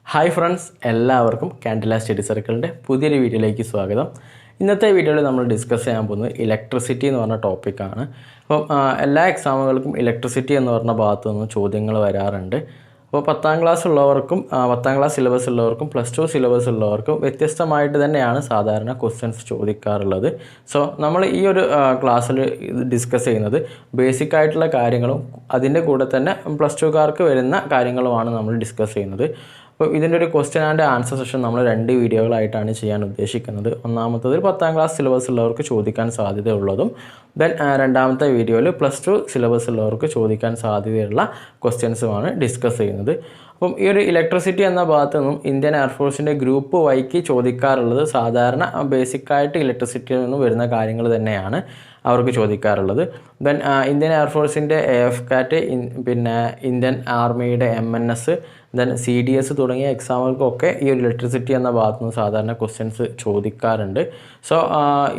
Hi friends, എല്ലാവർക്കും Candela study സർക്കിളിൻ്റെ പുതിയൊരു വീഡിയോയിലേക്ക് സ്വാഗതം. ഇന്നത്തെ വീഡിയോയിൽ നമ്മൾ ഡിസ്കസ് ചെയ്യാൻ പോകുന്നത് ഇലക്ട്രിസിറ്റി എന്ന് പറഞ്ഞ ടോപ്പിക്കാണ്. അപ്പം എല്ലാ എക്സാമുകൾക്കും ഇലക്ട്രിസിറ്റി എന്ന് പറഞ്ഞ ഭാഗത്തു നിന്നും ചോദ്യങ്ങൾ വരാറുണ്ട്. അപ്പോൾ പത്താം ക്ലാസ് സിലബസ് ഉള്ളവർക്കും +2 സിലബസ് ഉള്ളവർക്കും വ്യത്യസ്തമായിട്ട് തന്നെയാണ് സാധാരണ ക്വസ്റ്റ്യൻസ് ചോദിക്കാറുള്ളത്. സോ നമ്മൾ ഈ ഒരു ക്ലാസ്സിൽ ഡിസ്കസ് ചെയ്യുന്നത് ബേസിക് ആയിട്ടുള്ള കാര്യങ്ങളും അതിൻ്റെ കൂടെ തന്നെ +2കാർക്ക് വരുന്ന കാര്യങ്ങളുമാണ് നമ്മൾ ഡിസ്കസ് ചെയ്യുന്നത്. അപ്പോൾ ഇതിൻ്റെ ഒരു ക്വസ്റ്റ്യൻ ആൻഡ് ആൻസർ സെഷൻ നമ്മൾ 2 വീഡിയോകളായിട്ടാണ് ചെയ്യാൻ ഉദ്ദേശിക്കുന്നത്. ഒന്നാമത്തത് പത്താം ക്ലാസ് സിലബസ് ഉള്ളവർക്ക് ചോദിക്കാൻ സാധ്യതയുള്ളതും, ദെൻ രണ്ടാമത്തെ വീഡിയോയിൽ +2 സിലബസ് ഉള്ളവർക്ക് ചോദിക്കാൻ സാധ്യതയുള്ള ക്വസ്റ്റ്യൻസുമാണ് ഡിസ്കസ് ചെയ്യുന്നത്. അപ്പം ഈ ഒരു ഇലക്ട്രിസിറ്റി എന്ന ഭാഗത്തു നിന്നും ഇന്ത്യൻ എയർഫോഴ്സിൻ്റെ ഗ്രൂപ്പ് വൈക്ക് ചോദിക്കാറുള്ളത് സാധാരണ ബേസിക്കായിട്ട് ഇലക്ട്രിസിറ്റിയിൽ നിന്നും വരുന്ന കാര്യങ്ങൾ തന്നെയാണ് അവർക്ക് ചോദിക്കാറുള്ളത്. ദെൻ ഇന്ത്യൻ എയർഫോഴ്സിൻ്റെ AFCAT, പിന്നെ ഇന്ത്യൻ ആർമിയുടെ MNS, ദെൻ CDS തുടങ്ങിയ എക്സാമുകൾക്കൊക്കെ ഈ ഒരു ഇലക്ട്രിസിറ്റി എന്ന ഭാഗത്തു നിന്ന് സാധാരണ ക്വസ്റ്റ്യൻസ് ചോദിക്കാറുണ്ട്. സോ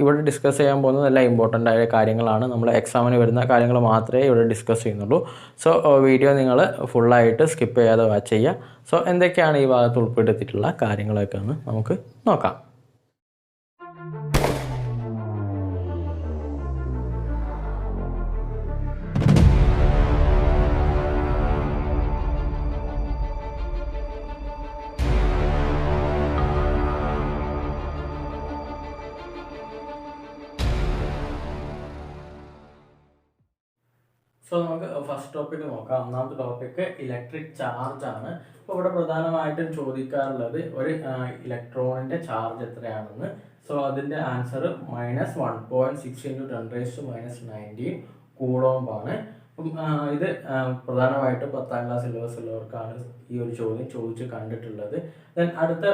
ഇവിടെ ഡിസ്കസ് ചെയ്യാൻ പോകുന്നത് എല്ലാം ഇമ്പോർട്ടൻ്റ് ആയ കാര്യങ്ങളാണ്. നമ്മൾ എക്സാമിന് വരുന്ന കാര്യങ്ങൾ മാത്രമേ ഇവിടെ ഡിസ്കസ് ചെയ്യുന്നുള്ളൂ. സോ വീഡിയോ നിങ്ങൾ ഫുള്ളായിട്ട് സ്കിപ്പ് ചെയ്യാതെ വാച്ച് ചെയ്യുക. സോ എന്തൊക്കെയാണ് ഈ ഭാഗത്ത് ഉൾപ്പെടുത്തിയിട്ടുള്ള കാര്യങ്ങളൊക്കെ ഒന്ന് നമുക്ക് നോക്കാം. സോ നമുക്ക് ഫസ്റ്റ് ടോപ്പിക് നോക്കാം. ഒന്നാമത്തെ ടോപ്പിക്ക് ഇലക്ട്രിക് ചാർജ് ആണ്. അപ്പോൾ ഇവിടെ പ്രധാനമായിട്ടും ചോദിക്കാറുള്ളത് ഒരു ഇലക്ട്രോണിൻ്റെ ചാർജ് എത്രയാണെന്ന്. സോ അതിൻ്റെ ആൻസർ -1.6 × 10⁻⁻⁹ കൂളോംബ് ആണ്. അപ്പം ഇത് പ്രധാനമായിട്ടും 10ാം ക്ലാസ് സിലബസ് ഉള്ളവർക്കാണ് ഈ ഒരു ചോദ്യം ചോദിച്ച് കണ്ടിട്ടുള്ളത്. ദെൻ അടുത്ത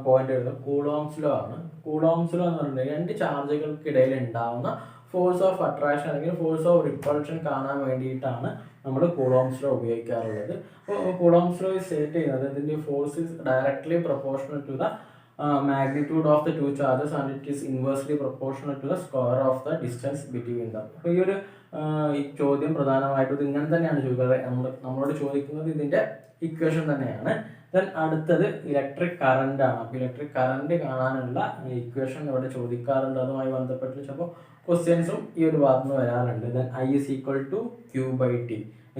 പോയിന്റ് വരുന്നത് കൂളോംസ് ലോ ആണ്. കൂളോംസ് ലോ എന്ന് പറഞ്ഞിട്ടുണ്ടെങ്കിൽ 2 ചാർജുകൾക്കിടയിൽ ഉണ്ടാവുന്ന ഫോഴ്സ് ഓഫ് അട്രാക്ഷൻ അല്ലെങ്കിൽ ഫോഴ്സ് ഓഫ് റിപ്പൾഷൻ കാണാൻ വേണ്ടിയിട്ടാണ് നമ്മൾ കൂളോംസ് ലോ ഉപയോഗിക്കാറുള്ളത്. അപ്പോൾ കൂളോംസ് ലോ സ്റ്റേറ്റ് ചെയ്യുന്നത് ഇതിൻ്റെ force is directly proportional to the magnitude of the 2 charges and it is inversely proportional to the square of the distance between them. അപ്പോൾ ഈ ഒരു ഈ ചോദ്യം പ്രധാനമായിട്ടും ഇത് ഇങ്ങനെ തന്നെയാണ് ചോദിക്കുന്നത്. നമ്മളോട് ചോദിക്കുന്നത് ഇതിൻ്റെ ഇക്വേഷൻ തന്നെയാണ്. ദെൻ അടുത്തത് ഇലക്ട്രിക് കറണ്ട് ആണ്. അപ്പോൾ ഇലക്ട്രിക് കറണ്ട് കാണാനുള്ള ഇക്വേഷൻ ഇവിടെ ചോദിക്കാറുണ്ട്. അതുമായി ബന്ധപ്പെട്ട് ചിലപ്പോൾ ക്വസ്റ്റ്യൻസും ഈ ഒരു ഭാഗത്ത് നിന്ന് വരാറുണ്ട്. Then I = Q/T.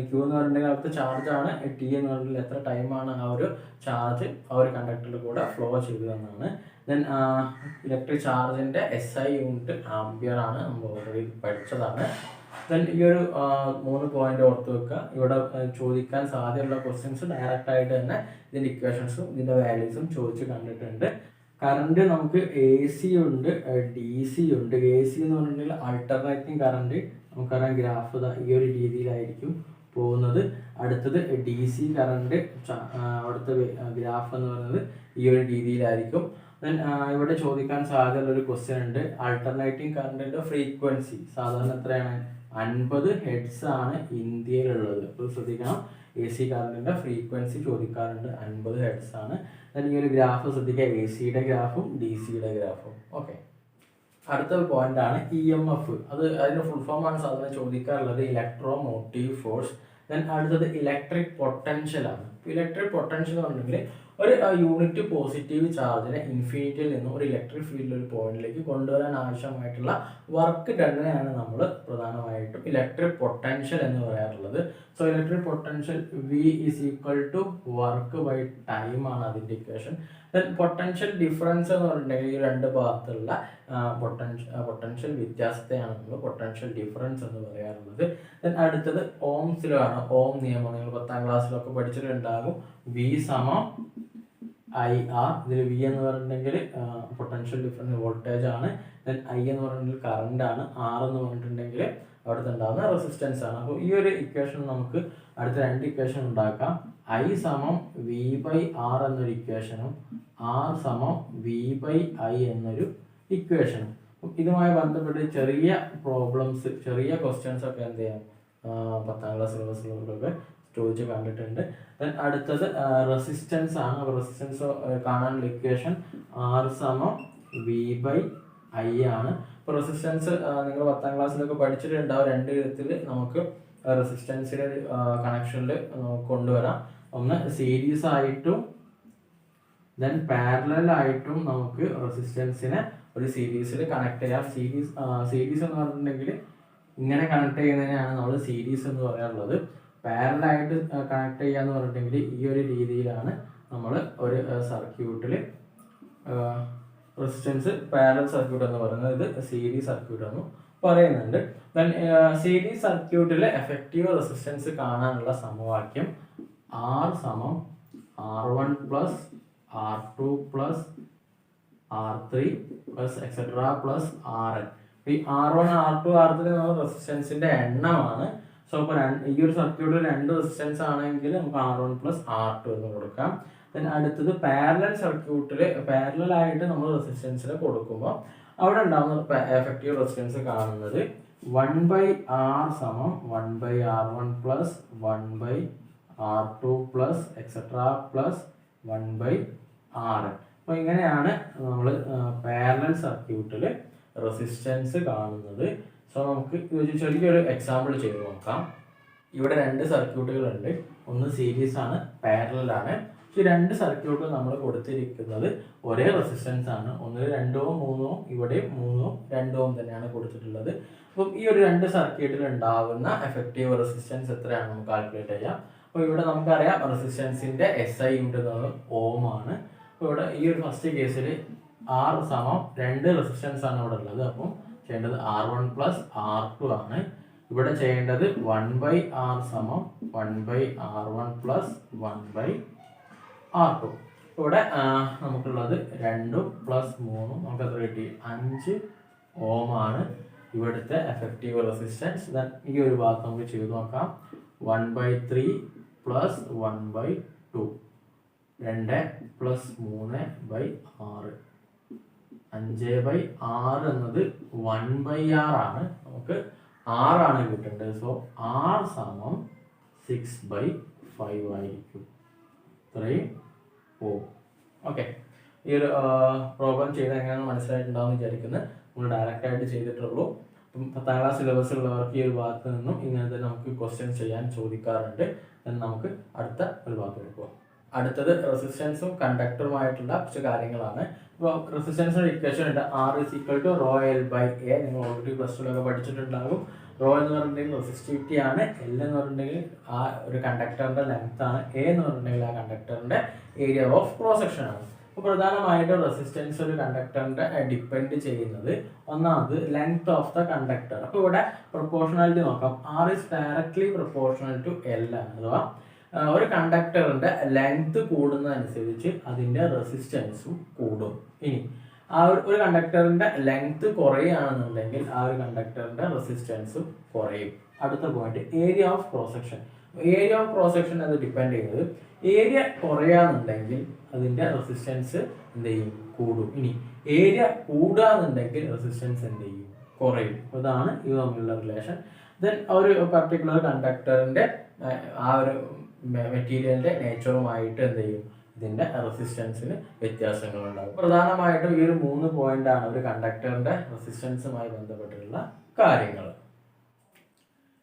Q എന്ന് പറഞ്ഞിട്ടുണ്ടെങ്കിൽ അവിടുത്തെ ചാർജ് ആണ്. T എന്ന് പറഞ്ഞിട്ടുണ്ടെങ്കിൽ എത്ര ടൈമാണ് ആ ഒരു ചാർജ് ആ ഒരു കണ്ടക്ടറിൽ കൂടെ ഫ്ലോ ചെയ്തതെന്നാണ്. ദെൻ ഇലക്ട്രിക് ചാർജിൻ്റെ SI യൂണിറ്റ് ആംപിയർ ആണ്. നമ്മൾ ഓൾറെഡി പഠിച്ചതാണ്. ദെൻ ഈ ഒരു 3 പോയിന്റ് ഓർത്ത് വെക്കുക. ഇവിടെ ചോദിക്കാൻ സാധ്യതയുള്ള ക്വസ്റ്റ്യൻസ് ഡയറക്റ്റ് ആയിട്ട് തന്നെ ഇതിൻ്റെ ഇക്വേഷൻസും ഇതിൻ്റെ വാല്യൂസും ചോദിച്ച് കണ്ടിട്ടുണ്ട്. കറണ്ട് നമുക്ക് AC ഉണ്ട്, DC ഉണ്ട്. AC എന്ന് പറഞ്ഞിട്ടുണ്ടെങ്കിൽ ആൾട്ടർനേറ്റിംഗ് കറണ്ട്, നമുക്കറിയാം ഗ്രാഫ് ഈ ഒരു രീതിയിലായിരിക്കും പോകുന്നത്. അടുത്തത് DC കറണ്ട്, അവിടുത്തെ ഗ്രാഫ് എന്ന് പറയുന്നത് ഈ ഒരു രീതിയിലായിരിക്കും. ദെൻ ഇവിടെ ചോദിക്കാൻ സാധ്യതയുള്ള ഒരു ക്വസ്റ്റ്യൻ ഉണ്ട്. ആൾട്ടർനേറ്റിംഗ് കറണ്ടിൻ്റെ ഫ്രീക്വൻസി സാധാരണ എത്രയാണ്? 50 ഹെർട്സ് ആണ് ഇന്ത്യയിലുള്ളത്. അപ്പോൾ ശ്രദ്ധിക്കണം, AC കറണ്ടിൻ്റെ ഫ്രീക്വൻസി ചോദിക്കാറുണ്ട്, 50 ഹെർട്സ് ആണ്. ഈ ഒരു ഗ്രാഫ് ശ്രദ്ധിക്കുക, ACയുടെ ഗ്രാഫും DCയുടെ ഗ്രാഫും. ഓക്കെ, അടുത്ത പോയിന്റ് ആണ് EMF. അതിന്റെ ഫുൾ ഫോം ആണ് സാധാരണ ചോദിക്കാറുള്ളത്, ഇലക്ട്രോ മോട്ടീവ് ഫോഴ്സ്. ദെൻ അടുത്തത് ഇലക്ട്രിക് പൊട്ടൻഷ്യൽ ആണ്. ഇലക്ട്രിക് പൊട്ടൻഷ്യൽ എന്ന് പറഞ്ഞിട്ടുണ്ടെങ്കിൽ ഒരു യൂണിറ്റ് പോസിറ്റീവ് ചാർജിനെ ഇൻഫിനിറ്റിയിൽ നിന്നും ഒരു ഇലക്ട്രിക് ഫീൽഡിൽ ഒരു പോയിന്റിലേക്ക് കൊണ്ടുവരാൻ ആവശ്യമായിട്ടുള്ള വർക്ക് ഡണ്ണിനെയാണ് നമ്മൾ പ്രധാനമായിട്ടും ഇലക്ട്രിക് പൊട്ടൻഷ്യൽ എന്ന് പറയാറുള്ളത്. So electric potential V = work by time ആണ് അതിൻ്റെ ഇക്വേഷൻ. ദെൻ പൊട്ടൻഷ്യൽ ഡിഫറൻസ് എന്ന് പറഞ്ഞിട്ടുണ്ടെങ്കിൽ ഈ 2 ഭാഗത്തുള്ള പൊട്ടൻഷ്യൽ വ്യത്യാസത്തെയാണ് നമ്മൾ പൊട്ടൻഷ്യൽ ഡിഫറൻസ് എന്ന് പറയാറുള്ളത്. ദെൻ അടുത്തത് ഓംസ് ലോ ആണ്. ഓം നിയമം നിങ്ങൾ 10ാം ക്ലാസ്സിലൊക്കെ പഠിച്ചിട്ടുണ്ടാകും. V = IR. ഇതിൽ V എന്ന് പറഞ്ഞിട്ടുണ്ടെങ്കിൽ പൊട്ടൻഷ്യൽ ഡിഫറൻസ് വോൾട്ടേജ് ആണ്. ദെൻ I എന്ന് പറഞ്ഞിട്ടുണ്ടെങ്കിൽ കറണ്ട് ആണ്. R എന്ന് പറഞ്ഞിട്ടുണ്ടെങ്കിൽ അവിടുത്തെ ഉണ്ടാകുന്ന റെസിസ്റ്റൻസ് ആണ്. അപ്പോൾ ഈ ഒരു ഇക്വേഷൻ നമുക്ക് അടുത്ത 2 ഇക്വേഷൻ ഉണ്ടാക്കാം. I = V/R എന്നൊരു ഇക്വേഷനും R = V/I എന്നൊരു ഇക്വേഷനും. ഇതുമായി ബന്ധപ്പെട്ട് ചെറിയ പ്രോബ്ലംസ്, ചെറിയ ക്വസ്റ്റ്യൻസ് ഒക്കെ എന്ത് ചെയ്യാം 10ാം ക്ലാസ് സിലബസിലൊക്കെ ചോദിച്ച് കണ്ടിട്ടുണ്ട്. ദെൻ അടുത്തത് റെസിസ്റ്റൻസ് ആണ്. അപ്പോൾ റെസിസ്റ്റൻസ് കാണാനുള്ള ഇക്വേഷൻ R = V/I ആണ്. ഇപ്പോൾ റെസിസ്റ്റൻസ് നിങ്ങൾ 10ാം ക്ലാസ്സിലൊക്കെ പഠിച്ചിട്ടുണ്ടാവും. 2 വിധത്തിൽ നമുക്ക് റെസിസ്റ്റൻസിൻ്റെ കണക്ഷനിൽ കൊണ്ടുവരാം. ഒന്ന് സീരീസ് ആയിട്ടും ദെൻ പാരലൽ ആയിട്ടും നമുക്ക് റെസിസ്റ്റൻസിനെ ഒരു സീരീസിൽ കണക്ട് ചെയ്യാം. സീരീസ് എന്ന് പറഞ്ഞിട്ടുണ്ടെങ്കിൽ ഇങ്ങനെ കണക്ട് ചെയ്യുന്നതിനാണ് നമ്മൾ സീരീസ് എന്ന് പറയാറുള്ളത്. പാരലായിട്ട് കണക്ട് ചെയ്യുക എന്ന് പറഞ്ഞിട്ടുണ്ടെങ്കിൽ ഈ ഒരു രീതിയിലാണ് നമ്മൾ ഒരു സർക്യൂട്ടിൽ റെസിസ്റ്റൻസ് പാരലൽ സർക്യൂട്ട് എന്ന് പറയുന്നത്. ഇത് സീരീസ് സർക്യൂട്ട് എന്ന് പറയുന്നുണ്ട്. ദെൻ സീരീസ് സർക്യൂട്ടിൽ എഫക്റ്റീവ് റെസിസ്റ്റൻസ് കാണാനുള്ള സമവാക്യം R സമം R1 plus R2 plus R3 plus etcetera plus RN. ഈ R1 R2 R3 റെസിസ്റ്റൻസിന്റെ എണ്ണമാണ്. സോ ഇപ്പോൾ ഈ ഒരു സർക്യൂട്ടിൽ 2 റെസിസ്റ്റൻസ് ആണെങ്കിൽ നമുക്ക് R1 പ്ലസ് R2 എന്ന് കൊടുക്കാം. ദെൻ അടുത്തത് പാരലൽ സർക്യൂട്ടിൽ പാരലൽ ആയിട്ട് നമ്മൾ റെസിസ്റ്റൻസിൽ കൊടുക്കുമ്പോൾ അവിടെ ഉണ്ടാകുന്ന എഫക്റ്റീവ് റെസിസ്റ്റൻസ് കാണുന്നത് 1/R സമം 1/R1 plus 1/R2 plus etcetera plus 1/RN. അപ്പോൾ ഇങ്ങനെയാണ് നമ്മൾ പാരലൽ സർക്യൂട്ടിൽ റെസിസ്റ്റൻസ് കാണുന്നത്. സോ നമുക്ക് ചെറിയൊരു എക്സാമ്പിൾ ചെയ്ത് നോക്കാം. ഇവിടെ 2 സർക്യൂട്ടുകളുണ്ട്. ഒന്ന് സീരീസ് ആണ്, പാരലൽ ആണ്. ഈ 2 സർക്യൂട്ട് നമ്മൾ കൊടുത്തിരിക്കുന്നത് ഒരേ റെസിസ്റ്റൻസ് ആണ്. ഒന്നിൽ 2 Ω 3 Ω, ഇവിടെ 3 Ω 2 Ω തന്നെയാണ് കൊടുത്തിട്ടുള്ളത്. അപ്പം ഈ ഒരു 2 സർക്യൂട്ടിൽ ഉണ്ടാകുന്ന എഫക്റ്റീവ് റെസിസ്റ്റൻസ് എത്രയാണ് നമുക്ക് കാൽക്കുലേറ്റ് ചെയ്യാം. അപ്പോൾ ഇവിടെ നമുക്കറിയാം റെസിസ്റ്റൻസിന്റെ SI യൂണിറ്റ് എന്നത് ഓം ആണ്. അപ്പോൾ ഇവിടെ ഈ ഒരു ഫസ്റ്റ് കേസിൽ R സമം 2 റെസിസ്റ്റൻസ് ആണ് ഇവിടെ ഉള്ളത്. അപ്പം ചെയ്യേണ്ടത് R1 പ്ലസ് R2 ആണ്. ഇവിടെ ചെയ്യേണ്ടത് 1/R സമം 1/R1 പ്ലസ് 1/R2. ഇവിടെ നമുക്കുള്ളത് 2 പ്ലസ് 3 നമുക്ക് എത്ര കിട്ടി? 5 ഓം ആണ് ഇവിടുത്തെ എഫക്റ്റീവ് റെസിസ്റ്റൻസ്. ദെൻ ഈ ഒരു ഭാഗത്ത് നമുക്ക് ചെയ്ത് നോക്കാം. 1/3 പ്ലസ് 1/2, 2 പ്ലസ് 3/6, 5/6 എന്നത് 1/R ആണ്. നമുക്ക് R ആണ് കിട്ടേണ്ടത്. സോ R സമം 6/5 ആയിരിക്കും. ഇത്രയും ഓം. ഓക്കെ, ഈ ഒരു പ്രോബ്ലം ചെയ്ത് എങ്ങനെയാണെന്ന് മനസ്സിലായിട്ടുണ്ടാവും വിചാരിക്കുന്നത്. നമ്മൾ ഡയറക്റ്റ് ആയിട്ട് ചെയ്തിട്ടുള്ളൂ. അപ്പം 10ാം ക്ലാസ് സിലബസ് ഉള്ളവർക്ക് ഈ ഒരു ഭാഗത്ത് നിന്നും ഇങ്ങനത്തെ നമുക്ക് ക്വസ്റ്റ്യൻസ് ചെയ്യാൻ ചോദിക്കാറുണ്ട്. എന്ന് നമുക്ക് അടുത്ത ഒരു ഭാഗത്ത് പോകാം. അടുത്തത് റെസിസ്റ്റൻസും കണ്ടക്ടറുമായിട്ടുള്ള കുറച്ച് കാര്യങ്ങളാണ്. ഇപ്പോൾ റെസിസ്റ്റൻസിന്റെ ഇക്വേഷൻ ഉണ്ട്. R = ρl/A. നിങ്ങൾ ഓൾറെഡി +2 പഠിച്ചിട്ടുണ്ടാകും. റോ എന്ന് പറഞ്ഞിട്ടുണ്ടെങ്കിൽ റെസിസ്റ്റിവിറ്റി ആണ്. L എന്ന് പറഞ്ഞിട്ടുണ്ടെങ്കിൽ ആ ഒരു കണ്ടക്ടറിന്റെ ലെങ്ത് ആണ്. A എന്ന് പറഞ്ഞിട്ടുണ്ടെങ്കിൽ ആ കണ്ടക്ടറിന്റെ ഏരിയ ഓഫ് ക്രോസ് സെക്ഷൻ ആണ്. അപ്പോൾ പ്രധാനമായിട്ടും റെസിസ്റ്റൻസ് ഒരു കണ്ടക്ടറിന്റെ ഡിപ്പെൻഡ് ചെയ്യുന്നത് ഒന്നാമത് ലെങ്ത് ഓഫ് ദ കണ്ടക്ടർ. അപ്പോൾ ഇവിടെ പ്രൊപ്പോർഷണാലിറ്റി നോക്കാം. R is directly proportional to L ആണ്. അഥവാ ഒരു കണ്ടക്ടറിന്റെ ലെങ്ത് കൂടുന്നതനുസരിച്ച് അതിന്റെ റെസിസ്റ്റൻസും കൂടും. ഇനി ആ ഒരു കണ്ടക്ടറിന്റെ ലെങ്ത് കുറയുകയാണെന്നുണ്ടെങ്കിൽ ആ ഒരു കണ്ടക്ടറിന്റെ റെസിസ്റ്റൻസും കുറയും. അടുത്ത point area of cross section. Area of cross section അത് ഡിപ്പെൻഡ് ചെയ്യുന്നത് ഏരിയ കുറയാന്നുണ്ടെങ്കിൽ അതിന്റെ റെസിസ്റ്റൻസ് എന്ത് ചെയ്യും? കൂടും. ഇനി ഏരിയ കൂടുകയെന്നുണ്ടെങ്കിൽ റെസിസ്റ്റൻസ് എന്ത് ചെയ്യും? കുറയും. അതാണ് ഇത് തമ്മിലുള്ള റിലേഷൻ. ദെൻ ഒരു പർട്ടിക്കുലർ കണ്ടക്ടറിന്റെ ആ ഒരു മെറ്റീരിയലിന്റെ നേച്ചറുമായിട്ട് എന്ത് ചെയ്യും? ഇതിന്റെ റെസിസ്റ്റൻസിന് വ്യത്യാസങ്ങളുണ്ടാകും. പ്രധാനമായിട്ടും ഈ ഒരു 3 പോയിന്റ് ആണ് ഒരു കണ്ടക്ടറിന്റെ റെസിസ്റ്റൻസുമായി ബന്ധപ്പെട്ടിട്ടുള്ള കാര്യങ്ങൾ.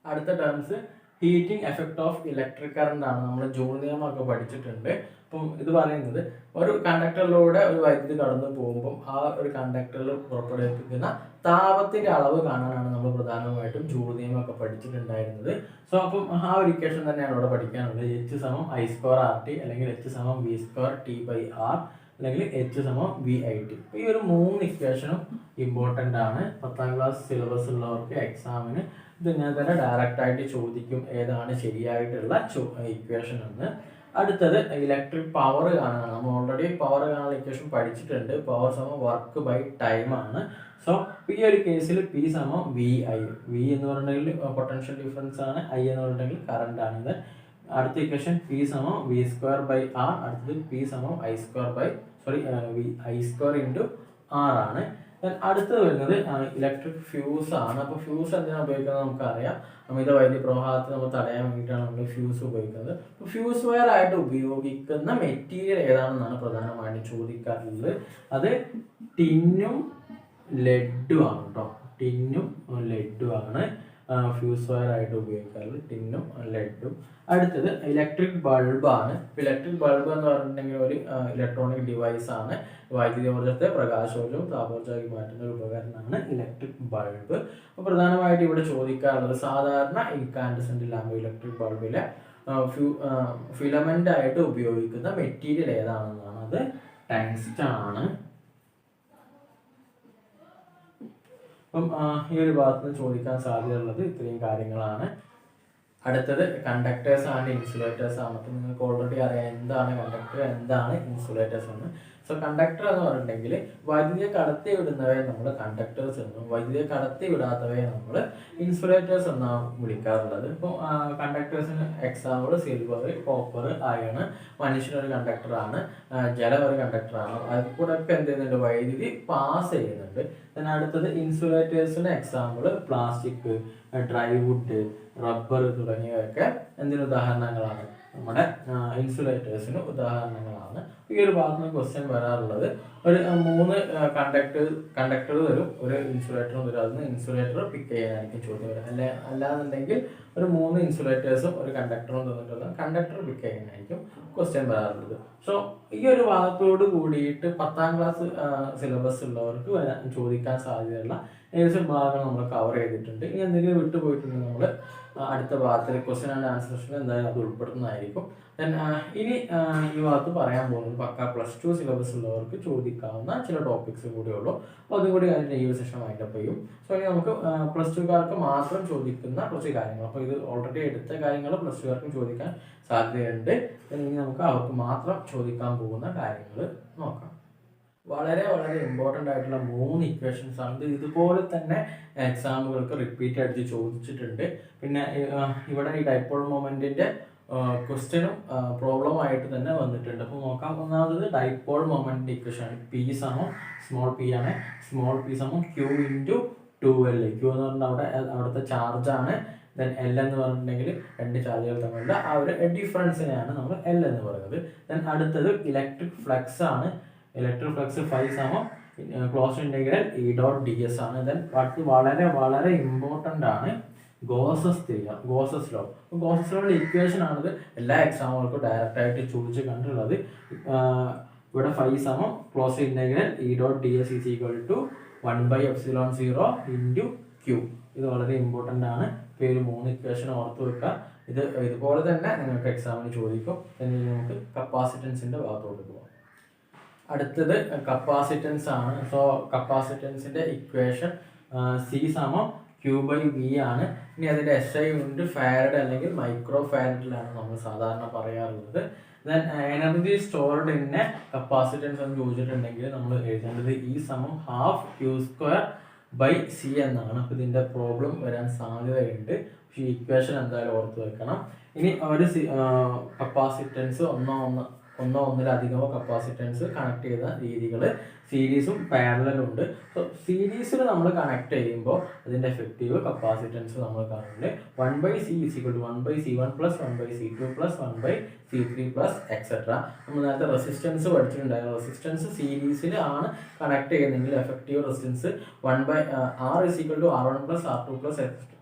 അടുത്ത terms heating effect of electric current ആണ്. നമ്മൾ ജൂൾ നിയമമൊക്കെ പഠിച്ചിട്ടുണ്ട്. അപ്പം ഇത് പറയുന്നത് ഒരു കണ്ടക്ടറിലൂടെ ഒരു വൈദ്യുതി കടന്നു പോകുമ്പോൾ ആ ഒരു കണ്ടക്ടറിൽ പുറപ്പെടുവിക്കുന്ന താപത്തിന്റെ അളവ് കാണാനാണ് നമ്മൾ പ്രധാനമായിട്ടും ജൂൾ നിയമമൊക്കെ പഠിച്ചിട്ടുണ്ടായിരുന്നത്. സോ അപ്പം ആ ഒരു ഇക്വേഷൻ തന്നെയാണ് ഇവിടെ പഠിക്കാനുള്ളത്. H = I²RT അല്ലെങ്കിൽ H = V²T/R അല്ലെങ്കിൽ H = VIT. ഈ ഒരു 3 ഇക്വേഷനും ഇമ്പോർട്ടൻ്റ് ആണ്. 10ാം ക്ലാസ് സിലബസ് ഉള്ളവർക്ക് എക്സാമിന് ഇതിങ്ങനെ തന്നെ ഡയറക്റ്റ് ആയിട്ട് ചോദിക്കും ഏതാണ് ശരിയായിട്ടുള്ള ഇക്വേഷൻ എന്ന്. അടുത്തത് ഇലക്ട്രിക് പവർ കാണാനാണ്. നമ്മൾ ഓൾറെഡി പവർ കാണാനുള്ള ഇക്വേഷൻ പഠിച്ചിട്ടുണ്ട്. പവർ വർക്ക് ബൈ ടൈം ആണ്. സോ ഈ ഒരു കേസിൽ P = VI. V എന്ന് പറഞ്ഞിട്ടുണ്ടെങ്കിൽ പൊട്ടൻഷ്യൽ ഡിഫറൻസ് ആണ്. I എന്ന് പറഞ്ഞിട്ടുണ്ടെങ്കിൽ കറണ്ട് ആണ്. അടുത്ത ഇക്വേഷൻ P = V²/R. അടുത്തത് P = I² ആണ്. അടുത്തത് വരുന്നത് ഇലക്ട്രിക് ഫ്യൂസ് ആണ്. അപ്പോൾ ഫ്യൂസ് എന്തിനാണ് ഉപയോഗിക്കുന്നത് നമുക്കറിയാം. അമിത വൈദ്യുതി പ്രവാഹത്തെ നമ്മൾ തടയാൻ വേണ്ടിയിട്ടാണ് നമ്മൾ ഫ്യൂസ് ഉപയോഗിക്കുന്നത്. അപ്പോൾ ഫ്യൂസ് വയർ ആയിട്ട് ഉപയോഗിക്കുന്ന മെറ്റീരിയൽ ഏതാണെന്നാണ് പ്രധാനമായിട്ടും ചോദിക്കാറുള്ളത്. അത് ടിന്നും ലെഡും ആണ് കേട്ടോ. ടിന്നും ലെഡും ആണ്. ഫ്യൂസ് വയർ ആയിട്ട് ഉപയോഗിക്കാറുള്ളത്, ടിന്നും ലെഡും. അടുത്തത് ഇലക്ട്രിക് ബൾബാണ്. ഇലക്ട്രിക് ബൾബ് എന്ന് പറഞ്ഞിട്ടുണ്ടെങ്കിൽ ഒരു ഇലക്ട്രോണിക് ഡിവൈസ് ആണ്. വൈദ്യുതോർജ്ജത്തെ പ്രകാശോർജ്ജവും താപോർജ്ജമാക്കി മാറ്റുന്ന ഒരു ഉപകരണമാണ് ഇലക്ട്രിക് ബൾബ്. അപ്പോൾ പ്രധാനമായിട്ട് ഇവിടെ ചോദിക്കാറുള്ളത് സാധാരണ ഇൻകാൻഡസെന്റ് ലാമ്പ് ഇലക്ട്രിക് ബൾബിലെ ഫിലമെന്റ് ആയിട്ട് ഉപയോഗിക്കുന്ന മെറ്റീരിയൽ ഏതാണെന്നാണ്. അത് ടങ്സ്റ്റൺ ആണ്. അപ്പം ഈ ഒരു ഭാഗത്ത് നിന്ന് ചോദിക്കാൻ സാധ്യതയുള്ളത് ഇത്രയും കാര്യങ്ങളാണ്. അടുത്തത് കണ്ടക്ടേഴ്സ് ആൻഡ് ഇൻസുലേറ്റേഴ്സ് ആണ്. അപ്പം നിങ്ങൾക്ക് ഓൾറെഡി അറിയാം എന്താണ് കണ്ടക്ടർ, എന്താണ് ഇൻസുലേറ്റേഴ്സ് എന്ന്. സോ കണ്ടക്ടർ എന്ന് പറഞ്ഞിട്ടുണ്ടെങ്കിൽ വൈദ്യുതിയെ കടത്തി വിടുന്നവയെ നമ്മൾ കണ്ടക്ടേഴ്സ് എന്നും വൈദ്യുതിയെ കടത്തി വിടാത്തവയെ നമ്മൾ ഇൻസുലേറ്റേഴ്സ് എന്നാണ് വിളിക്കാറുള്ളത്. ഇപ്പോൾ കണ്ടക്ടേഴ്സിന് എക്സാമ്പിൾ സിൽവർ, കോപ്പർ, അയൺ. മനുഷ്യനൊരു കണ്ടക്ടറാണ്, ജലം ഒരു കണ്ടക്ടറാണ്. അതിൽ കൂടെ ഒക്കെ എന്ത് ചെയ്യുന്നുണ്ട്, വൈദ്യുതി പാസ് ചെയ്യുന്നുണ്ട്. പിന്നെ അടുത്തത് ഇൻസുലേറ്റേഴ്സിന് എക്സാമ്പിൾ പ്ലാസ്റ്റിക്, ഡ്രൈവുഡ്, റബ്ബർ തുടങ്ങിയവയൊക്കെ എന്തിന് ഉദാഹരണങ്ങളാണ്, നമ്മുടെ ഇൻസുലേറ്റേഴ്സിന് ഉദാഹരണങ്ങളാണ്. ഈ ഒരു ഭാഗത്ത് നിന്ന് ക്വസ്റ്റ്യൻ വരാറുള്ളത് ഒരു 3 കണ്ടക്ടർ തരും, ഒരു ഇൻസുലേറ്ററും തരും. അതിന് ഇൻസുലേറ്റർ പിക്ക് ചെയ്യാനായിരിക്കും ചോദ്യം വരിക. അല്ലാന്നുണ്ടെങ്കിൽ ഒരു 3 ഇൻസുലേറ്റേഴ്സും ഒരു കണ്ടക്ടറും തന്നിട്ടുള്ള കണ്ടക്ടർ പിക്ക് ചെയ്യാനായിരിക്കും ക്വസ്റ്റ്യൻ വരാറുള്ളത്. സോ ഈ ഒരു ഭാഗത്തോട് കൂടിയിട്ട് 10ാം ക്ലാസ് സിലബസ് ഉള്ളവർക്ക് ചോദിക്കാൻ സാധ്യതയുള്ള ഏകദേശം ഭാഗങ്ങൾ നമ്മൾ കവർ ചെയ്തിട്ടുണ്ട്. ഇനി എന്തെങ്കിലും വിട്ടുപോയിട്ടുണ്ടെങ്കിൽ നമ്മൾ അടുത്ത ഭാഗത്തിൽ ക്വസ്റ്റ്യൻ ആൻഡ് ആൻസർ സെഷനിൽ എന്തായാലും അത് ഉൾപ്പെടുന്നതായിരിക്കും. ഇനി ഈ ഭാഗത്ത് പറയാൻ പോകുന്നത് പക്ക +2 സിലബസ് ഉള്ളവർക്ക് ചോദിക്കാവുന്ന ചില ടോപ്പിക്സ് കൂടെ ഉള്ളൂ. അപ്പോൾ അതും കൂടി അതിൻ്റെ ഈ ഒരു സെഷൻ വൈൻഡപ്പ് ചെയ്യും. സോ ഇനി നമുക്ക് +2കാർക്ക് മാത്രം ചോദിക്കുന്ന കുറച്ച് കാര്യങ്ങൾ, അപ്പോൾ ഇത് ഓൾറെഡി എടുത്ത കാര്യങ്ങൾ +2കാർക്കും ചോദിക്കാൻ സാധ്യതയുണ്ട്. ഇനി നമുക്ക് അവർക്ക് മാത്രം ചോദിക്കാൻ പോകുന്ന കാര്യങ്ങൾ നോക്കാം. വളരെ വളരെ ഇമ്പോർട്ടൻ്റ് ആയിട്ടുള്ള 3 ഇക്വേഷൻസ് ആണ്. ഇതുപോലെ തന്നെ എക്സാമുകൾക്ക് റിപ്പീറ്റ് അടിച്ച് ചോദിച്ചിട്ടുണ്ട്. പിന്നെ ഇവിടെ ഈ ഡൈപോൾ മൊമെന്റിന്റെ ക്വസ്റ്റ്യനും പ്രോബ്ലം ആയിട്ട് തന്നെ വന്നിട്ടുണ്ട്. അപ്പോൾ നോക്കാം. ഒന്നാമത് ഡൈപോൾ മൊമെന്റ് ഇക്വേഷൻ ആണ്. P സമം സ്മോൾ p ആണ്. സ്മോൾ p സമം Q × 2L. Q എന്ന് പറഞ്ഞാൽ അവിടുത്തെ ചാർജ് ആണ്. ദെൻ L എന്ന് പറഞ്ഞിട്ടുണ്ടെങ്കിൽ 2 ചാർജുകൾ തമ്മിലുള്ള ആ ഒരു ഡിഫറൻസിനെയാണ് നമ്മൾ L എന്ന് പറയുന്നത്. ദെൻ അടുത്തത് ഇലക്ട്രിക് ഫ്ലക്സ് ആണ്. ഇലക്ട്രിക് ഫ്ലക്സ് ഫൈ സമം ക്ലോസ് ഇന്റഗ്രൽ E.ds ആണ്. ദെൻ വളരെ വളരെ ഇമ്പോർട്ടൻ്റ് ആണ് ഗോസസ് ലോ. ഗോസസ് ലോയുടെ ഇക്വേഷൻ ആണിത്. എല്ലാ എക്സാമുകൾക്കും ഡയറക്റ്റ് ആയിട്ട് ചോദിച്ച് കണ്ടുള്ളത്. ഇവിടെ ഫൈ സമം close integral E.ds is equal to 1/ε0 × Q. ഇത് വളരെ ഇമ്പോർട്ടൻ്റ് ആണ്. ഇപ്പോൾ ഈ 3 ഇക്വേഷൻ ഓർത്ത് വെക്കുക. ഇതുപോലെ തന്നെ നിങ്ങൾക്ക് എക്സാമിന് ചോദിക്കും. ഇനി നമുക്ക് കപ്പാസിറ്റൻസിന്റെ ഭാഗത്തോട്ട് പോകാം. അടുത്തത് കപ്പാസിറ്റൻസ് ആണ്. സോ കപ്പാസിറ്റൻസിന്റെ ഇക്വേഷൻ C സമം Q/V ആണ്. ഇനി അതിന്റെ SI യൂണിറ്റ് ഫാരഡ് അല്ലെങ്കിൽ മൈക്രോ ഫാരഡിലാണ് നമ്മൾ സാധാരണ പറയാറുള്ളത്. Then energy stored in capacitance എന്ന് ചോദിച്ചിട്ടുണ്ടെങ്കിൽ നമ്മൾ എഴുതേണ്ടത് E സമം ½ Q² എന്നാണ്. അപ്പോൾ ഇതിന്റെ പ്രോബ്ലം വരാൻ സാധ്യതയുണ്ട്. പക്ഷേ ഈ ഇക്വേഷൻ എന്തായാലും ഓർത്ത് വെക്കണം. ഇനി ഒരു കപ്പാസിറ്റൻസ് ഒന്നോ ഒന്നിലധികമോ കപ്പാസിറ്റൻസ് കണക്ട് ചെയ്യുന്ന രീതികൾ സീരീസും പാരലലും ഉണ്ട്. സോ സീരീസിൽ നമ്മൾ കണക്ട് ചെയ്യുമ്പോൾ അതിൻ്റെ എഫക്റ്റീവ് കപ്പാസിറ്റൻസ് നമ്മൾ കാണുന്നുണ്ട് 1/C = 1/C1 + 1/C2 + 1/C3 + etc. നമ്മൾ നേരത്തെ റെസിസ്റ്റൻസ് പഠിച്ചിട്ടുണ്ടായിരുന്നു. റെസിസ്റ്റൻസ് സീരീസിൽ ആണ് കണക്ട് ചെയ്യുന്നതെങ്കിൽ effective resistance R = R1 + R2 +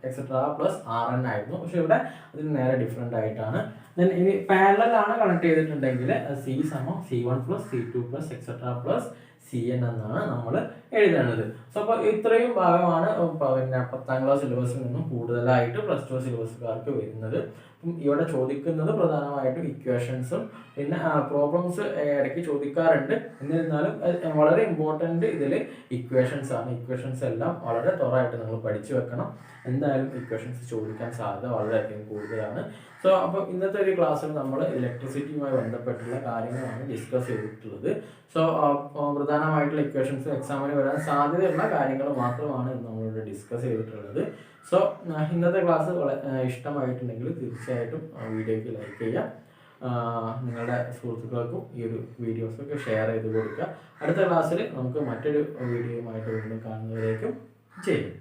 etc. + Rn ആയിരുന്നു. പക്ഷെ ഇവിടെ അതിന് നേരെ ഡിഫറെൻ്റ് ആയിട്ടാണ്. ദെൻ ഇനി പാരലൽ ആണ് കണക്ട് ചെയ്തിട്ടുണ്ടെങ്കിൽ C സമം C1 + C2 + etc. + Cn എന്നാണ് നമ്മൾ എഴുതേണ്ടത്. സോ അപ്പോൾ ഇത്രയും ഭാഗമാണ് പിന്നെ 10ാം ക്ലാസ് സിലബസിൽ നിന്നും കൂടുതലായിട്ട് +2 സിലബസുകാർക്ക് വരുന്നത്. ഇവിടെ ചോദിക്കുന്നത് പ്രധാനമായിട്ടും ഇക്വേഷൻസും പിന്നെ പ്രോബ്ലംസ് ഇടയ്ക്ക് ചോദിക്കാറുണ്ട്. എന്നിരുന്നാലും വളരെ ഇമ്പോർട്ടൻ്റ് ഇതിൽ ഇക്വേഷൻസ് ആണ്. ഇക്വേഷൻസ് എല്ലാം വളരെ തൊറായിട്ട് നിങ്ങൾ പഠിച്ചു വെക്കണം. എന്തായാലും ഇക്വേഷൻസ് ചോദിക്കാൻ സാധ്യത വളരെയധികം കൂടുതലാണ്. സോ അപ്പോൾ ഇന്നത്തെ ഒരു ക്ലാസ്സിൽ നമ്മൾ ഇലക്ട്രിസിറ്റിയുമായി ബന്ധപ്പെട്ടുള്ള കാര്യങ്ങളാണ് ഡിസ്കസ് ചെയ്തിട്ടുള്ളത്. സോ പ്രധാനമായിട്ടുള്ള ഇക്വേഷൻസ് എക്സാമിന് വരാൻ സാധ്യതയുള്ള കാര്യങ്ങൾ മാത്രമാണ് നമ്മളിവിടെ ഡിസ്കസ് ചെയ്തിട്ടുള്ളത്. സോ ഇന്നത്തെ ക്ലാസ് ഇഷ്ടമായിട്ടുണ്ടെങ്കിൽ തീർച്ചയായിട്ടും വീഡിയോയ്ക്ക് ലൈക്ക് ചെയ്യുക. നിങ്ങളുടെ സുഹൃത്തുക്കൾക്കും ഈ ഒരു വീഡിയോസൊക്കെ ഷെയർ ചെയ്ത് കൊടുക്കുക. അടുത്ത ക്ലാസ്സിൽ നമുക്ക് മറ്റൊരു വീഡിയോയുമായിട്ട് വീണ്ടും കാണുന്നവരേക്കും ചെയ്യും.